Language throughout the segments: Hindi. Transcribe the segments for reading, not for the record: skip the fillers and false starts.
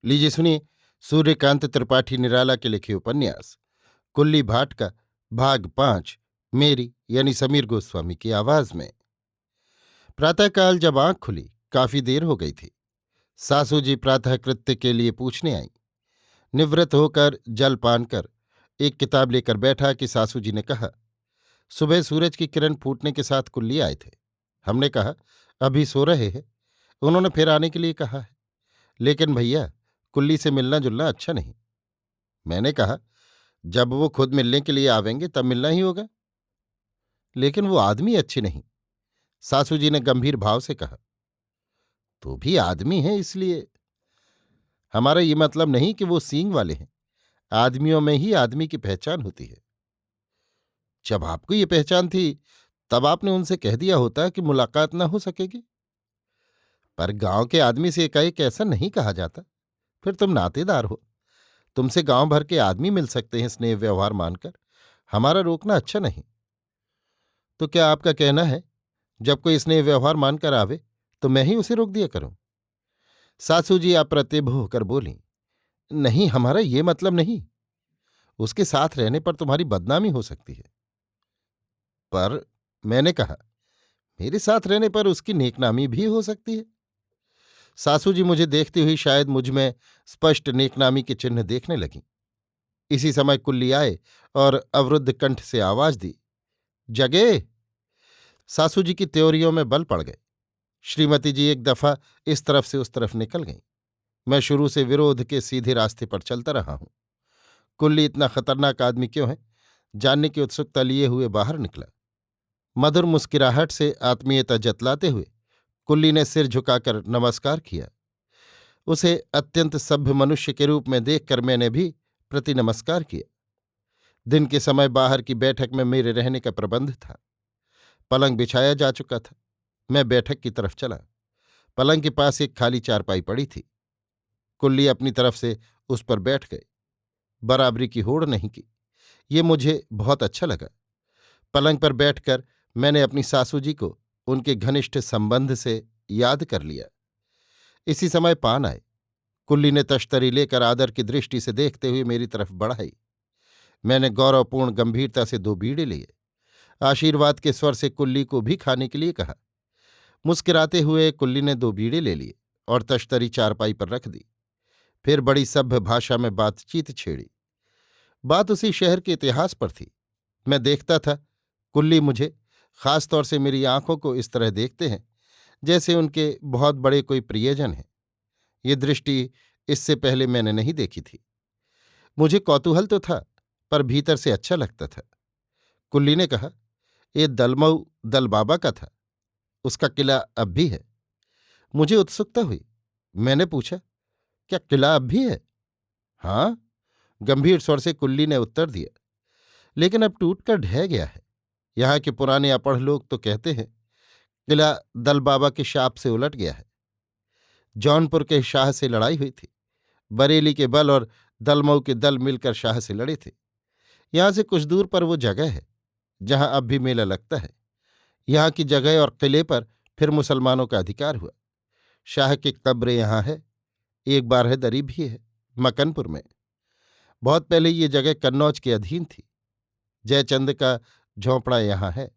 लीजिए सुनिए। सूर्यकांत त्रिपाठी निराला के लिखे उपन्यास कुल्ली भाट का भाग 5 मेरी यानी समीर गोस्वामी की आवाज में। प्रातःकाल जब आंख खुली काफी देर हो गई थी। सासू जी प्रातः कृत्य के लिए पूछने आई। निवृत्त होकर जल पान कर एक किताब लेकर बैठा कि सासू जी ने कहा, सुबह सूरज की किरण फूटने के साथ कुल्ली आए थे। हमने कहा, अभी सो रहे हैं। उन्होंने फिर आने के लिए कहा है, लेकिन भैया कुल्ली से मिलना जुलना अच्छा नहीं। मैंने कहा, जब वो खुद मिलने के लिए आवेंगे तब मिलना ही होगा। लेकिन वो आदमी अच्छी नहीं, सासू जी ने गंभीर भाव से कहा। तो भी आदमी है इसलिए। हमारा ये मतलब नहीं कि वो सींग वाले हैं। आदमियों में ही आदमी की पहचान होती है। जब आपको ये पहचान थी तब आपने उनसे कह दिया होता कि मुलाकात न हो सकेगी। पर गांव के आदमी से एकाएक ऐसा नहीं कहा जाता। फिर तुम नातेदार हो, तुमसे गांव भर के आदमी मिल सकते हैं स्नेह व्यवहार मानकर। हमारा रोकना अच्छा नहीं। तो क्या आपका कहना है, जब कोई स्नेह व्यवहार मानकर आवे तो मैं ही उसे रोक दिया करूं? सासू जी अप्रतिभ होकर बोली, नहीं, हमारा ये मतलब नहीं। उसके साथ रहने पर तुम्हारी बदनामी हो सकती है। पर मैंने कहा, मेरे साथ रहने पर उसकी नेकनामी भी हो सकती है। सासू जी मुझे देखती हुई शायद मुझ में स्पष्ट नेकनामी के चिन्ह देखने लगीं। इसी समय कुल्ली आए और अवरुद्ध कंठ से आवाज दी, जगे। सासू जी की त्योरियों में बल पड़ गए। श्रीमती जी एक दफा इस तरफ से उस तरफ निकल गईं। मैं शुरू से विरोध के सीधे रास्ते पर चलता रहा हूं। कुल्ली इतना खतरनाक आदमी क्यों है, जानने की उत्सुकता लिए हुए बाहर निकला। मधुर मुस्कुराहट से आत्मीयता जतलाते हुए कुल्ली ने सिर झुकाकर नमस्कार किया। उसे अत्यंत सभ्य मनुष्य के रूप में देखकर मैंने भी प्रति नमस्कार किया। दिन के समय बाहर की बैठक में मेरे रहने का प्रबंध था। पलंग बिछाया जा चुका था। मैं बैठक की तरफ चला। पलंग के पास एक खाली चारपाई पड़ी थी। कुल्ली अपनी तरफ से उस पर बैठ गए। बराबरी की होड़ नहीं की। ये मुझे बहुत अच्छा लगा। पलंग पर बैठकर मैंने अपनी सासू जी को उनके घनिष्ठ संबंध से याद कर लिया। इसी समय पान आए। कुल्ली ने तश्तरी लेकर आदर की दृष्टि से देखते हुए मेरी तरफ बढ़ाई। मैंने गौरवपूर्ण गंभीरता से 2 बीड़े लिए। आशीर्वाद के स्वर से कुल्ली को भी खाने के लिए कहा। मुस्कुराते हुए कुल्ली ने 2 बीड़े ले लिए और तश्तरी चारपाई पर रख दी। फिर बड़ी सभ्य भाषा में बातचीत छेड़ी। बात उसी शहर के इतिहास पर थी। मैं देखता था, कुल्ली मुझे, खासतौर से मेरी आंखों को इस तरह देखते हैं जैसे उनके बहुत बड़े कोई प्रियजन हैं। ये दृष्टि इससे पहले मैंने नहीं देखी थी। मुझे कौतूहल तो था, पर भीतर से अच्छा लगता था। कुल्ली ने कहा, ये दलमऊ दल बाबा का था। उसका किला अब भी है। मुझे उत्सुकता हुई। मैंने पूछा, क्या किला अब भी है? हाँ, गंभीर स्वर से कुल्ली ने उत्तर दिया, लेकिन अब टूटकर ढह गया है। यहाँ के पुराने अपढ़ लोग तो कहते हैं किला दल बाबा के शाप से उलट गया है। जौनपुर के शाह से लड़ाई हुई थी। बरेली के बल और दलमऊ के दल मिलकर शाह से लड़े थे। यहाँ से कुछ दूर पर वो जगह है जहां अब भी मेला लगता है। यहाँ की जगह और किले पर फिर मुसलमानों का अधिकार हुआ। शाह की कब्र यहाँ है। एक बारहदरी भी है मकनपुर में। बहुत पहले ये जगह कन्नौज के अधीन थी। जयचंद का झोंपड़ा यहाँ है,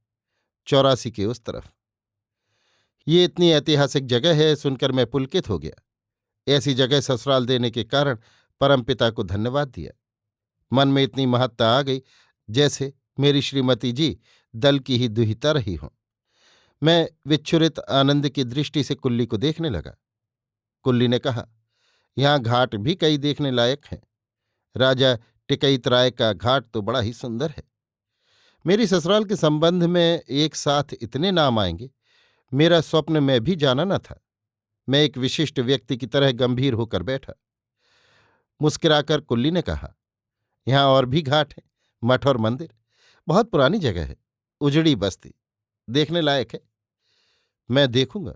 84 के उस तरफ। ये इतनी ऐतिहासिक जगह है सुनकर मैं पुलकित हो गया। ऐसी जगह ससुराल देने के कारण परमपिता को धन्यवाद दिया। मन में इतनी महत्ता आ गई जैसे मेरी श्रीमती जी दल की ही दुहिता रही हों। मैं विच्छुरित आनंद की दृष्टि से कुल्ली को देखने लगा। कुल्ली ने कहा, यहाँ घाट भी कई देखने लायक हैं। राजा टिकैत राय का घाट तो बड़ा ही सुंदर है। मेरी ससुराल के संबंध में एक साथ इतने नाम आएंगे, मेरा स्वप्न में भी जाना न था। मैं एक विशिष्ट व्यक्ति की तरह गंभीर होकर बैठा। मुस्कुराकर कुल्ली ने कहा, यहाँ और भी घाट हैं, मठ और मंदिर। बहुत पुरानी जगह है, उजड़ी बस्ती, देखने लायक है। मैं देखूंगा।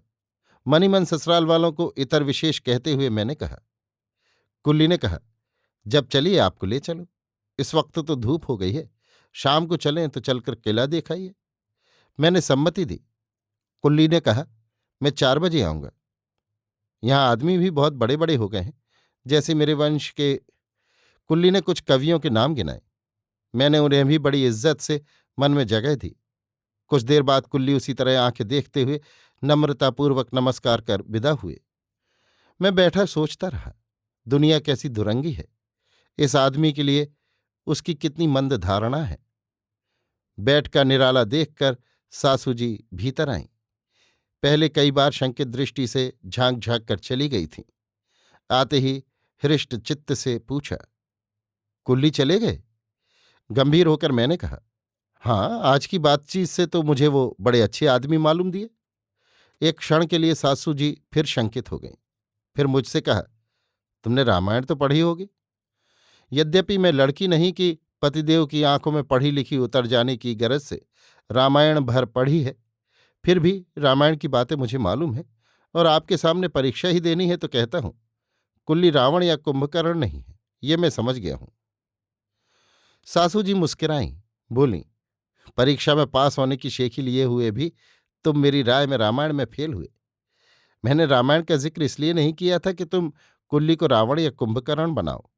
मनी मन ससुराल वालों को इतर विशेष कहते हुए मैंने कहा। कुल्ली ने कहा, जब चलिए आपको ले चलो। इस वक्त तो धूप हो गई है, शाम को चलें तो चलकर किला देखाइए। मैंने सम्मति दी। कुल्ली ने कहा, मैं 4 बजे आऊंगा। यहाँ आदमी भी बहुत बड़े बड़े हो गए हैं, जैसे मेरे वंश के। कुल्ली ने कुछ कवियों के नाम गिनाए। मैंने उन्हें भी बड़ी इज्जत से मन में जगह दी। कुछ देर बाद कुल्ली उसी तरह आंखें देखते हुए नम्रतापूर्वक नमस्कार कर विदा हुए। मैं बैठा सोचता रहा, दुनिया कैसी दुरंगी है। इस आदमी के लिए उसकी कितनी मंद धारणा है। बेड का निराला देखकर सासू जी भीतर आईं। पहले कई बार शंकित दृष्टि से झांक झांक कर चली गई थीं। आते ही हृष्ट चित्त से पूछा, कुल्ली चले गए? गंभीर होकर मैंने कहा, हाँ, आज की बातचीत से तो मुझे वो बड़े अच्छे आदमी मालूम दिए। एक क्षण के लिए सासू जी फिर शंकित हो गईं। फिर मुझसे कहा, तुमने रामायण तो पढ़ी होगी। यद्यपि मैं लड़की नहीं कि पतिदेव की आंखों में पढ़ी लिखी उतर जाने की गरज से रामायण भर पढ़ी है, फिर भी रामायण की बातें मुझे मालूम है, और आपके सामने परीक्षा ही देनी है तो कहता हूं, कुल्ली रावण या कुंभकर्ण नहीं है, ये मैं समझ गया हूं। सासू जी मुस्कुराईं, बोलीं, परीक्षा में पास होने की शेखी लिए हुए भी तुम मेरी राय में रामायण में फेल हुए। मैंने रामायण का जिक्र इसलिए नहीं किया था कि तुम कुल्ली को रावण या कुंभकर्ण बनाओ।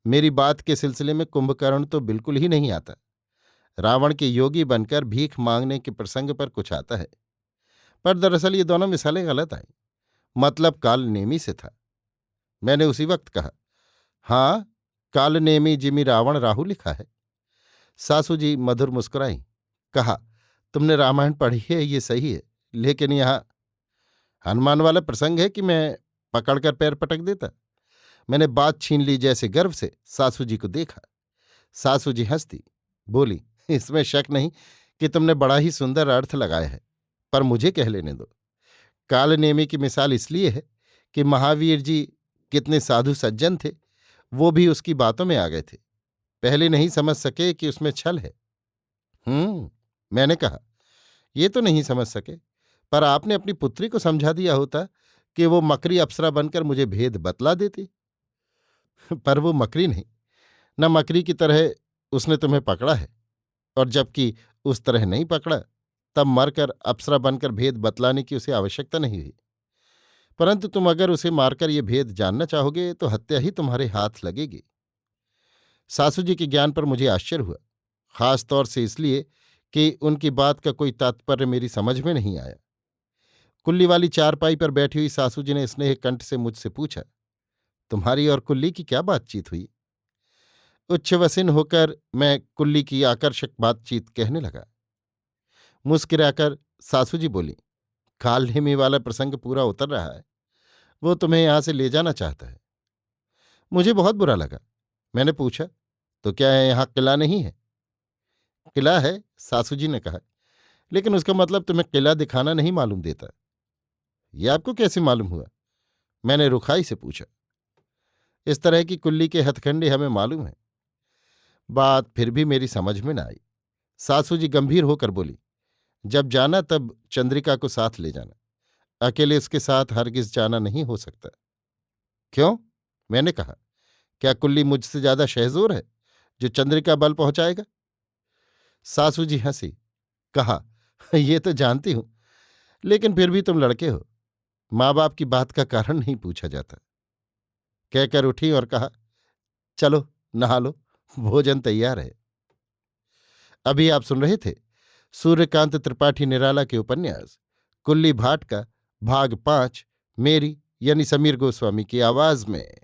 मेरी बात के सिलसिले में कुंभकर्ण तो बिल्कुल ही नहीं आता। रावण के योगी बनकर भीख मांगने के प्रसंग पर कुछ आता है, पर दरअसल ये दोनों मिसालें गलत आईं। मतलब कालनेमी से था। मैंने उसी वक्त कहा, हाँ, कालनेमी जिमि रावण राहु लिखा है। सासू जी मधुर मुस्कुराईं, कहा, तुमने रामायण पढ़ी है ये सही है, लेकिन यहाँ हनुमान वाला प्रसंग है कि मैं पकड़कर पैर पटक देता। मैंने बात छीन ली जैसे गर्व से सासू जी को देखा। सासू जी हंसती, बोली, इसमें शक नहीं कि तुमने बड़ा ही सुंदर अर्थ लगाया है, पर मुझे कह लेने दो। कालनेमी की मिसाल इसलिए है कि महावीर जी कितने साधु सज्जन थे, वो भी उसकी बातों में आ गए थे। पहले नहीं समझ सके कि उसमें छल है। मैंने कहा, ये तो नहीं समझ सके, पर आपने अपनी पुत्री को समझा दिया होता कि वो मकरी अप्सरा बनकर मुझे भेद बतला देती। पर वो मकरी नहीं, न मकरी की तरह उसने तुम्हें पकड़ा है, और जबकि उस तरह नहीं पकड़ा, तब मरकर अप्सरा बनकर भेद बतलाने की उसे आवश्यकता नहीं हुई। परंतु तुम अगर उसे मारकर ये भेद जानना चाहोगे तो हत्या ही तुम्हारे हाथ लगेगी। सासू जी के ज्ञान पर मुझे आश्चर्य हुआ, खास तौर से इसलिए कि उनकी बात का कोई तात्पर्य मेरी समझ में नहीं आया। कुल्ली वाली चारपाई पर बैठी हुई सासू जी ने स्नेह कंठ से मुझसे पूछा, तुम्हारी और कुल्ली की क्या बातचीत हुई? उच्छ्वसिन होकर मैं कुल्ली की आकर्षक बातचीत कहने लगा। मुस्कुराकर सासू जी बोली, कालनेमी वाला प्रसंग पूरा उतर रहा है, वो तुम्हें यहां से ले जाना चाहता है। मुझे बहुत बुरा लगा। मैंने पूछा, तो क्या यहां किला नहीं है? किला है, सासू जी ने कहा, लेकिन उसका मतलब तुम्हें किला दिखाना नहीं मालूम देता। यह आपको कैसे मालूम हुआ? मैंने रुखाई से पूछा। इस तरह की कुल्ली के हथकंडे हमें मालूम है। बात फिर भी मेरी समझ में न आई। सासू जी गंभीर होकर बोली, जब जाना तब चंद्रिका को साथ ले जाना, अकेले उसके साथ हरगिज जाना नहीं हो सकता। क्यों? मैंने कहा, क्या कुल्ली मुझसे ज्यादा शहजोर है जो चंद्रिका बल पहुंचाएगा? सासू जी हंसी, कहा, ये तो जानती हूं, लेकिन फिर भी तुम लड़के हो, माँ बाप की बात का कारण नहीं पूछा जाता। कहकर उठी और कहा, चलो नहा लो, भोजन तैयार है। अभी आप सुन रहे थे सूर्यकांत त्रिपाठी निराला के उपन्यास कुल्ली भाट का भाग 5, मेरी यानी समीर गोस्वामी की आवाज में।